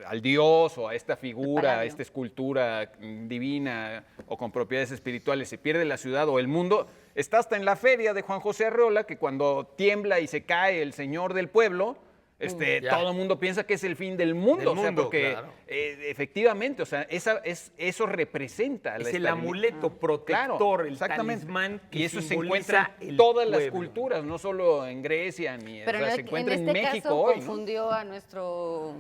al dios o a esta figura, a Palladio. esta escultura divina o con propiedades espirituales, se pierde la ciudad o el mundo, está hasta en la feria de Juan José Arreola, que cuando tiembla y se cae el señor del pueblo, Ya. todo el mundo piensa que es el fin del mundo. Del o sea, mundo, porque claro. efectivamente, o sea, eso representa la Es el estabilidad. amuleto protector, Claro, el exactamente. talismán que Y eso se simboliza encuentra en el todas las pueblo. culturas, no solo en Grecia, Pero o sea, se en encuentra en, este México caso hoy, ¿no? confundió a nuestro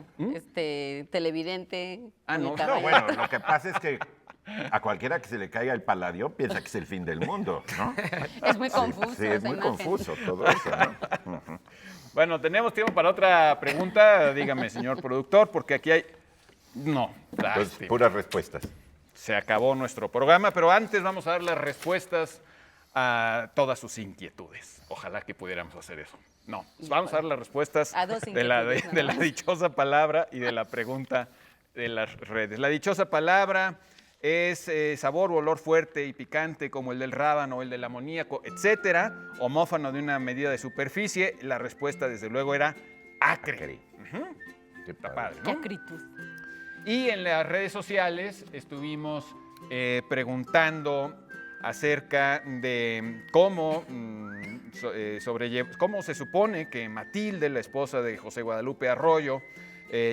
televidente. Ah, con no. el No, caballo. Bueno, lo que pasa es que a cualquiera que se le caiga el Palladio piensa que es el fin del mundo, ¿no? Es muy confuso. Sí, es esa muy imagen. confuso todo eso, ¿no? Ujú. Bueno, tenemos tiempo para otra pregunta, dígame, señor productor, porque aquí hay... No, Entonces, lástima. puras respuestas. Se acabó nuestro programa, pero antes vamos a dar las respuestas a todas sus inquietudes. Ojalá que pudiéramos hacer eso. No, vamos a dar las respuestas A dos de la inquietudes, nada de la más. dichosa palabra y de la pregunta de las redes. La dichosa palabra es sabor o olor fuerte y picante como el del rábano o el del amoníaco, etcétera, homófano de una medida de superficie. La respuesta, desde luego, era acre. Ujú. Qué Está padre. padre, Qué ¿no? acritud. Y en las redes sociales estuvimos preguntando acerca de cómo, cómo se supone que Matilde, la esposa de José Guadalupe Arroyo,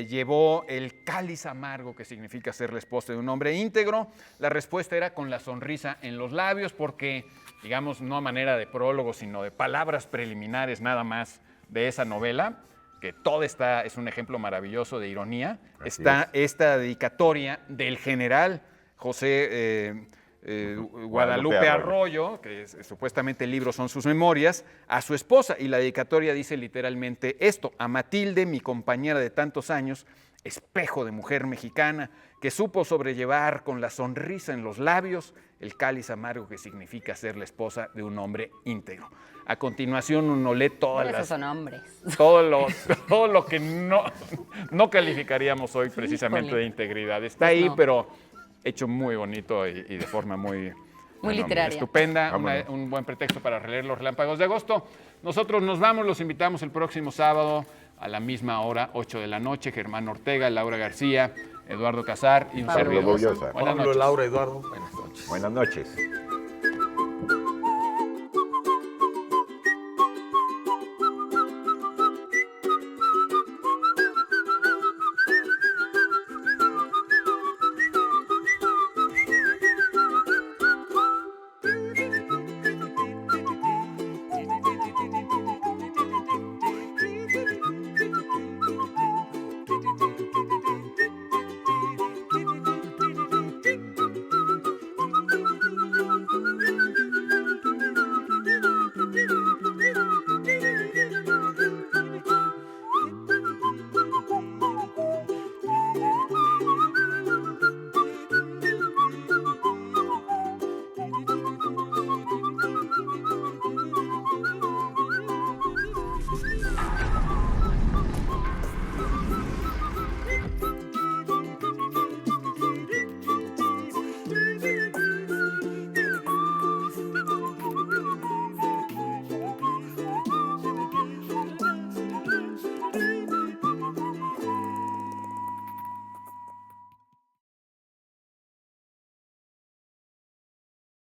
llevó el cáliz amargo, que significa ser la esposa de un hombre íntegro. La respuesta era con la sonrisa en los labios, porque, digamos, no a manera de prólogo, sino de palabras preliminares nada más de esa novela, que todo es un ejemplo maravilloso de ironía. Así Está esta dedicatoria del general José Guadalupe Arroyo, que supuestamente el libro son sus memorias, a su esposa. Y la dedicatoria dice literalmente esto: a Matilde, mi compañera de tantos años, espejo de mujer mexicana, que supo sobrellevar con la sonrisa en los labios el cáliz amargo que significa ser la esposa de un hombre íntegro. A continuación uno lee todas Esos las... son hombres. Todo lo que no calificaríamos hoy precisamente Híjole. de integridad. Está Pues ahí, no. pero hecho muy bonito y de forma muy literaria. estupenda. Vámonos. Un buen pretexto para releer los relámpagos de agosto. Nosotros nos vamos, los invitamos el próximo sábado a la misma hora, 8 de la noche. Germán Ortega, Laura García, Eduardo Casar y un Pablo servidor. Bullosa. Buenas Pablo, noches. Laura, Eduardo, buenas noches. Buenas noches.